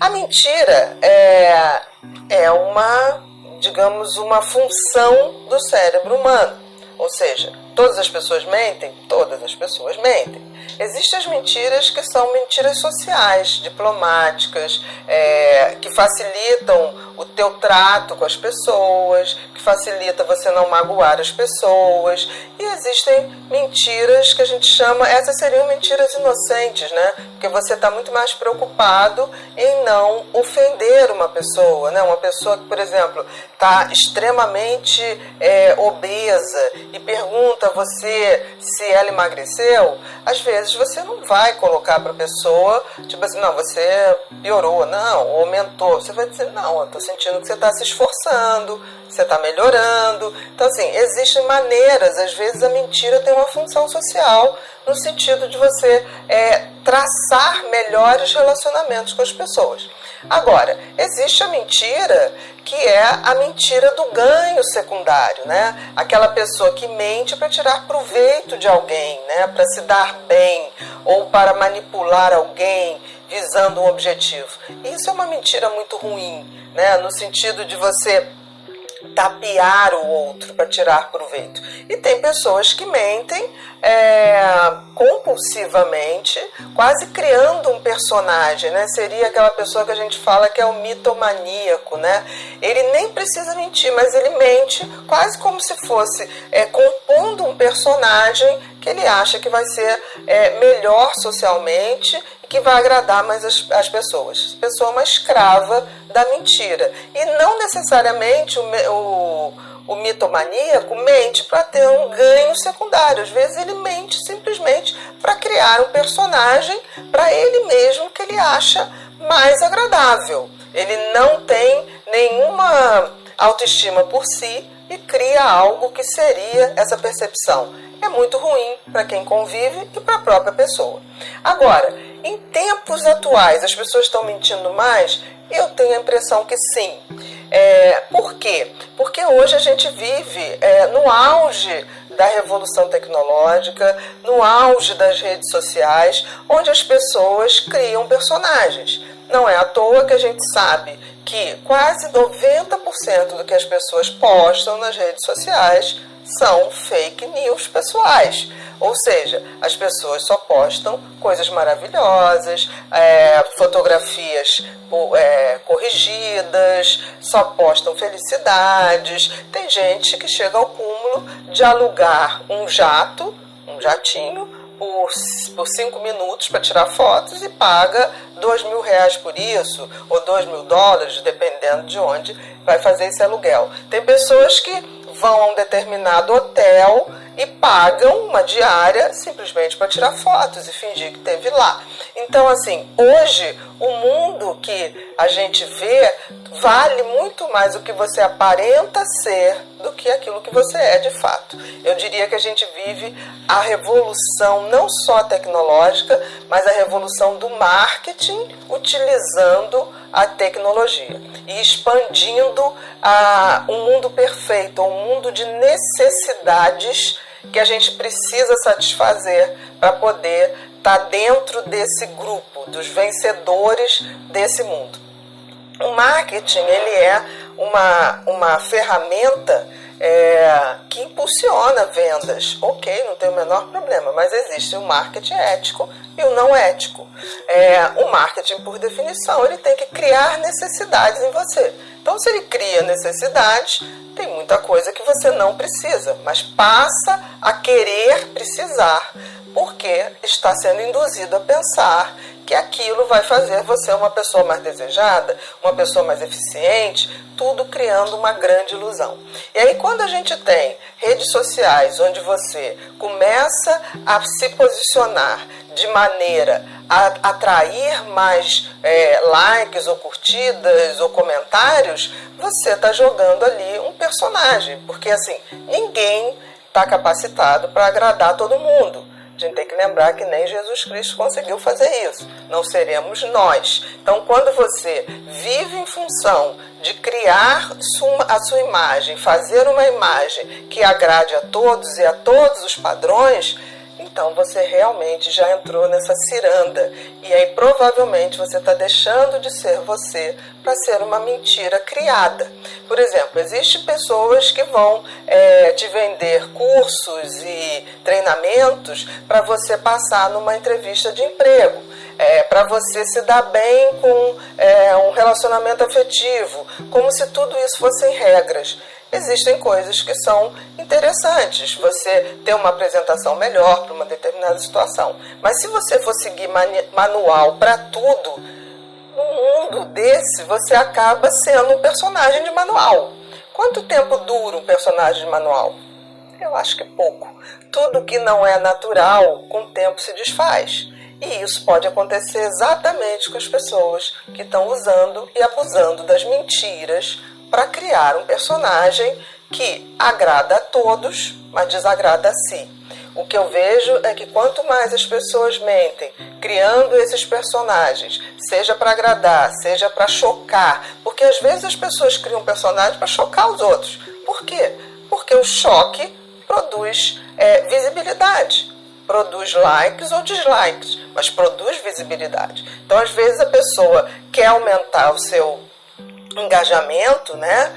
A mentira é uma, digamos, uma função do cérebro humano. Ou seja, todas as pessoas mentem? Todas as pessoas mentem. Existem as mentiras que são mentiras sociais, diplomáticas, que facilitam o teu trato com as pessoas, que facilita você não magoar as pessoas. E existem mentiras que a gente chama, essas seriam mentiras inocentes, né? Porque você está muito mais preocupado em não ofender uma pessoa, né? Uma pessoa que, por exemplo, está extremamente obesa e pergunta a você se ela emagreceu, às vezes você não vai colocar para a pessoa, tipo assim, não, você piorou, não, ou aumentou. Você vai dizer, não, eu estou sentindo que você está se esforçando, você está melhorando. Então, assim, existem maneiras, às vezes a mentira tem uma função social no sentido de você traçar melhores relacionamentos com as pessoas. Agora, existe a mentira que é a mentira do ganho secundário, né? Aquela pessoa que mente para tirar proveito de alguém, né? Para se dar bem ou para manipular alguém visando um objetivo. Isso é uma mentira muito ruim, né? No sentido de você tapear o outro para tirar proveito. E tem pessoas que mentem compulsivamente, quase criando um personagem, né? Seria aquela pessoa que a gente fala que é o mitomaníaco, né? Ele nem precisa mentir, mas ele mente quase como se fosse compondo um personagem que ele acha que vai ser melhor socialmente, que vai agradar mais as pessoas. A pessoa é uma escrava da mentira. E não necessariamente o mitomaníaco mente para ter um ganho secundário. Às vezes ele mente simplesmente para criar um personagem para ele mesmo que ele acha mais agradável. Ele não tem nenhuma autoestima por si e cria algo que seria essa percepção. É muito ruim para quem convive e para a própria pessoa. Agora, em tempos atuais, as pessoas estão mentindo mais? Eu tenho a impressão que sim. Por quê? Porque hoje a gente vive no auge da revolução tecnológica, no auge das redes sociais, onde as pessoas criam personagens. Não é à toa que a gente sabe que quase 90% do que as pessoas postam nas redes sociais são fake news pessoais. Ou seja, as pessoas só postam coisas maravilhosas, fotografias corrigidas, só postam felicidades. Tem gente que chega ao cúmulo de alugar um jatinho, por 5 minutos para tirar fotos e paga R$2.000 por isso, ou $2.000, dependendo de onde vai fazer esse aluguel. Tem pessoas que vão a um determinado hotel e pagam uma diária simplesmente para tirar fotos e fingir que esteve lá. Então, assim, hoje o mundo que a gente vê vale muito mais o que você aparenta ser do que aquilo que você é de fato. Eu diria que a gente vive a revolução não só tecnológica, mas a revolução do marketing utilizando a tecnologia e expandindo um mundo perfeito, um mundo de necessidades que a gente precisa satisfazer para poder estar dentro desse grupo, dos vencedores desse mundo. O marketing, ele é uma ferramenta que impulsiona vendas. Ok, não tem o menor problema, mas existe o marketing ético e o não ético. O marketing, por definição, ele tem que criar necessidades em você. Então, se ele cria necessidades, tem muita coisa que você não precisa, mas passa a querer precisar, porque está sendo induzido a pensar que aquilo vai fazer você uma pessoa mais desejada, uma pessoa mais eficiente, tudo criando uma grande ilusão. E aí, quando a gente tem redes sociais onde você começa a se posicionar de maneira a atrair mais likes ou curtidas ou comentários, você está jogando ali um personagem, porque assim, ninguém está capacitado para agradar todo mundo. A gente tem que lembrar que nem Jesus Cristo conseguiu fazer isso. Não seremos nós. Então, quando você vive em função de criar a sua imagem, fazer uma imagem que agrade a todos e a todos os padrões, então você realmente já entrou nessa ciranda. E aí provavelmente você está deixando de ser você para ser uma mentira criada. Por exemplo, existem pessoas que vão te vender cursos e treinamentos para você passar numa entrevista de emprego. Para você se dar bem com um relacionamento afetivo, como se tudo isso fossem regras. Existem coisas que são interessantes, você ter uma apresentação melhor para uma determinada situação. Mas se você for seguir manual para tudo, num mundo desse você acaba sendo um personagem de manual. Quanto tempo dura um personagem de manual? Eu acho que pouco. Tudo que não é natural, com o tempo se desfaz. E isso pode acontecer exatamente com as pessoas que estão usando e abusando das mentiras para criar um personagem que agrada a todos, mas desagrada a si. O que eu vejo é que quanto mais as pessoas mentem, criando esses personagens, seja para agradar, seja para chocar, porque às vezes as pessoas criam personagens para chocar os outros. Por quê? Porque o choque produz visibilidade. Produz likes ou dislikes, mas produz visibilidade. Então, às vezes, a pessoa quer aumentar o seu engajamento, né?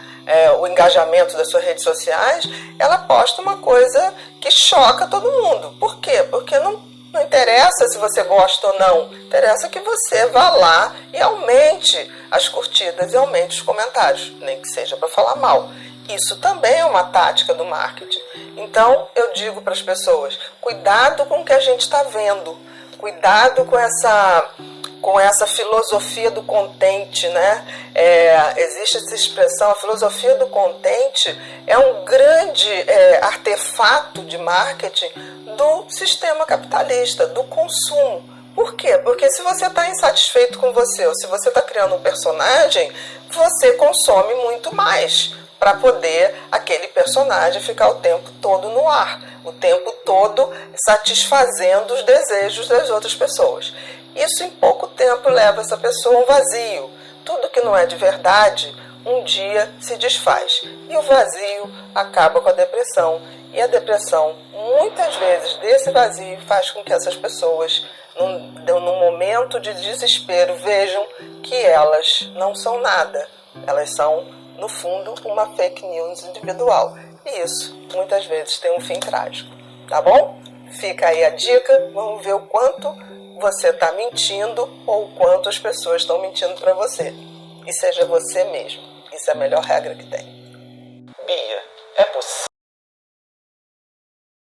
O engajamento das suas redes sociais, ela posta uma coisa que choca todo mundo. Por quê? Porque não interessa se você gosta ou não, interessa que você vá lá e aumente as curtidas e aumente os comentários, nem que seja para falar mal. Isso também é uma tática do marketing. Então, eu digo para as pessoas, cuidado com o que a gente está vendo, cuidado com essa filosofia do contente, né? Existe essa expressão, a filosofia do contente é um grande artefato de marketing do sistema capitalista, do consumo. Por quê? Porque se você está insatisfeito com você, ou se você está criando um personagem, você consome muito mais para poder aquele personagem ficar o tempo todo no ar, o tempo todo satisfazendo os desejos das outras pessoas. Isso em pouco tempo leva essa pessoa a um vazio. Tudo que não é de verdade, um dia se desfaz. E o vazio acaba com a depressão. E a depressão, muitas vezes, desse vazio faz com que essas pessoas, num momento de desespero, vejam que elas não são nada. Elas são, no fundo, uma fake news individual. E isso, muitas vezes, tem um fim trágico. Tá bom? Fica aí a dica. Vamos ver o quanto você está mentindo ou o quanto as pessoas estão mentindo para você. E seja você mesmo. Isso é a melhor regra que tem. Bia, é possível?